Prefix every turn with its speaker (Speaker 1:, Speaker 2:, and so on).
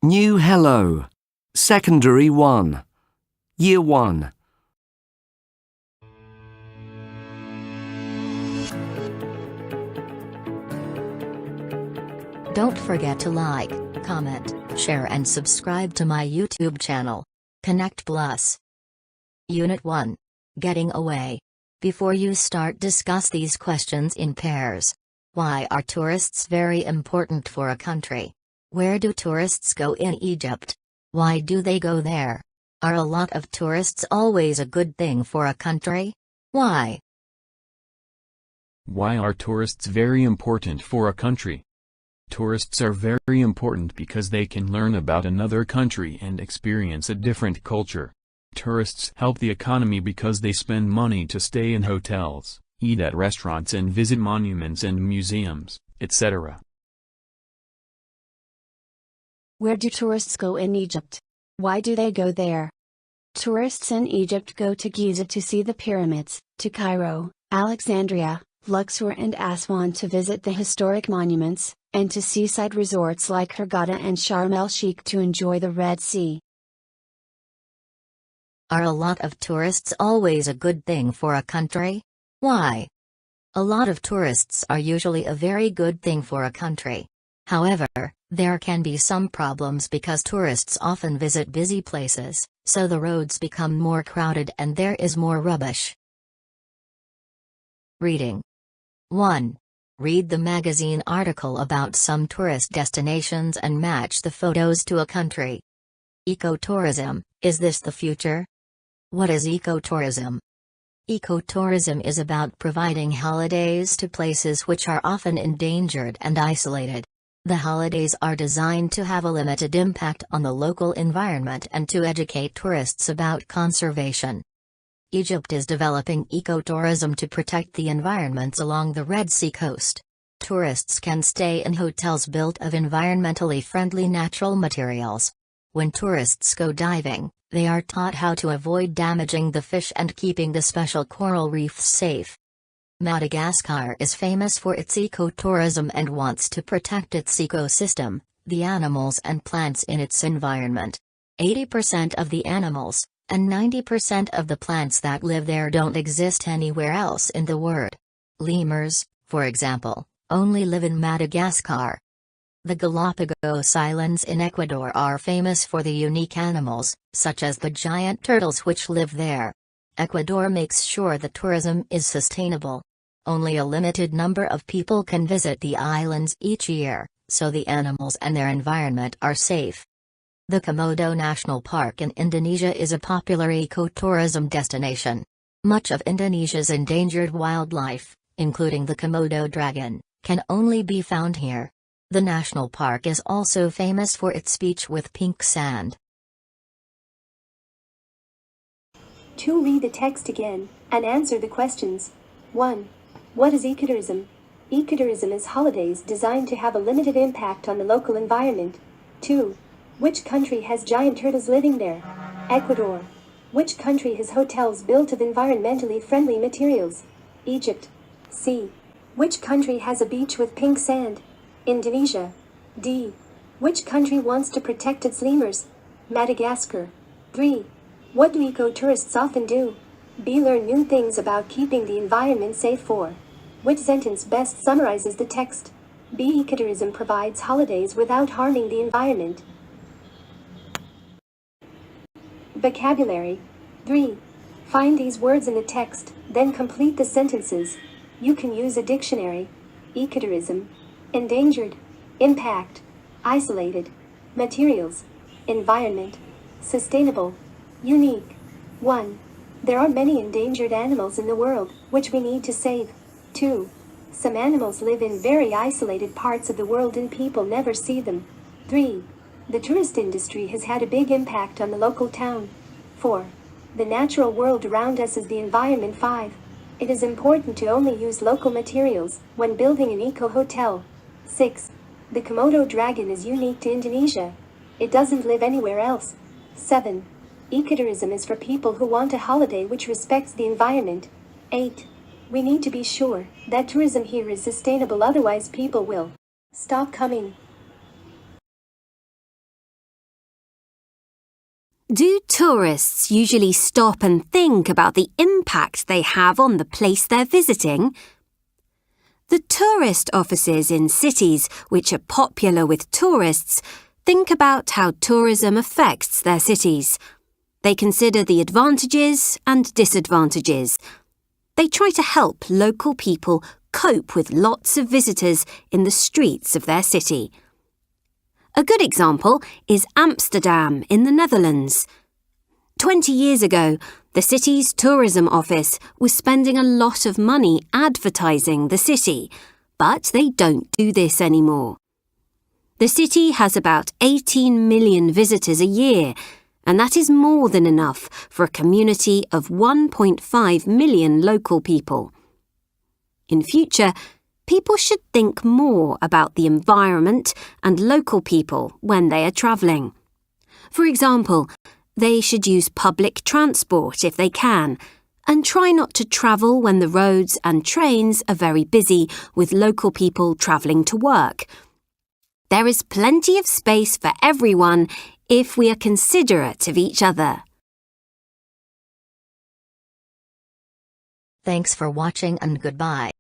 Speaker 1: New Hello. Secondary 1. Year 1.
Speaker 2: Don't forget to like, comment, share and subscribe to my YouTube channel. Connect Plus. Unit 1. Getting away. Before you start, discuss these questions in pairs. Why are tourists very important for a country? Where do tourists go in Egypt? Why do they go there? Are a lot of tourists always a good thing for a country? Why?
Speaker 3: Why are tourists very important for a country? Tourists are very important because they can learn about another country and experience a different culture. Tourists help the economy because they spend money to stay in hotels, eat at restaurants and visit monuments and museums, etc.
Speaker 4: Where do tourists go in Egypt? Why do they go there? Tourists in Egypt go to Giza to see the pyramids, to Cairo, Alexandria, Luxor and Aswan to visit the historic monuments, and to seaside resorts like Hurghada and Sharm el-Sheikh to enjoy the Red Sea.
Speaker 2: Are a lot of tourists always a good thing for a country? Why? A lot of tourists are usually a very good thing for a country. However, there can be some problems because tourists often visit busy places, so the roads become more crowded and there is more rubbish. Reading. 1. Read the magazine article about some tourist destinations and match the photos to a country. Ecotourism, is this the future? What is ecotourism? Ecotourism is about providing holidays to places which are often endangered and isolated. The holidays are designed to have a limited impact on the local environment and to educate tourists about conservation. Egypt is developing ecotourism to protect the environments along the Red Sea coast. Tourists can stay in hotels built of environmentally friendly natural materials. When tourists go diving, they are taught how to avoid damaging the fish and keeping the special coral reefs safe. Madagascar is famous for its ecotourism and wants to protect its ecosystem, the animals and plants in its environment. 80% of the animals, and 90% of the plants that live there don't exist anywhere else in the world. Lemurs, for example, only live in Madagascar. The Galapagos Islands in Ecuador are famous for the unique animals, such as the giant turtles which live there. Ecuador makes sure that tourism is sustainable. Only a limited number of people can visit the islands each year, so the animals and their environment are safe. The Komodo National Park in Indonesia is a popular ecotourism destination. Much of Indonesia's endangered wildlife, including the Komodo dragon, can only be found here. The national park is also famous for its beach with pink sand.
Speaker 5: 2. Read the text again, and answer the questions. 1. What is ecotourism? Ecotourism is holidays designed to have a limited impact on the local environment. 2. Which country has giant turtles living there? Ecuador. Which country has hotels built of environmentally friendly materials? Egypt. C. Which country has a beach with pink sand? Indonesia. D. Which country wants to protect its lemurs? Madagascar. 3. What do ecotourists often do? B. Learn new things about keeping the environment safe. 4. Which sentence best summarizes the text? B. Ecotourism provides holidays without harming the environment. Vocabulary. 3. Find these words in the text, then complete the sentences. You can use a dictionary. Ecotourism. Endangered. Impact. Isolated. Materials. Environment. Sustainable. Unique. 1. There are many endangered animals in the world, which we need to save. 2. Some animals live in very isolated parts of the world and people never see them. 3. The tourist industry has had a big impact on the local town. 4. The natural world around us is the environment. 5. It is important to only use local materials when building an eco-hotel. 6. The Komodo dragon is unique to Indonesia. It doesn't live anywhere else. 7. Ecotourism is for people who want a holiday which respects the environment. 8. We need to be sure that tourism here is sustainable, otherwise people will stop coming.
Speaker 6: Do tourists usually stop and think about the impact they have on the place they're visiting? The tourist offices in cities which are popular with tourists think about how tourism affects their cities. They consider the advantages and disadvantages. They try to help local people cope with lots of visitors in the streets of their city. A good example is Amsterdam in the Netherlands. 20 years ago, the city's tourism office was spending a lot of money advertising the city, but they don't do this anymore. The city has about 18 million visitors a year, and that is more than enough for a community of 1.5 million local people. In future, people should think more about the environment and local people when they are travelling. For example, they should use public transport if they can, and try not to travel when the roads and trains are very busy with local people travelling to work. There is plenty of space for everyone if we are considerate of each other.
Speaker 2: Thanks for watching and goodbye.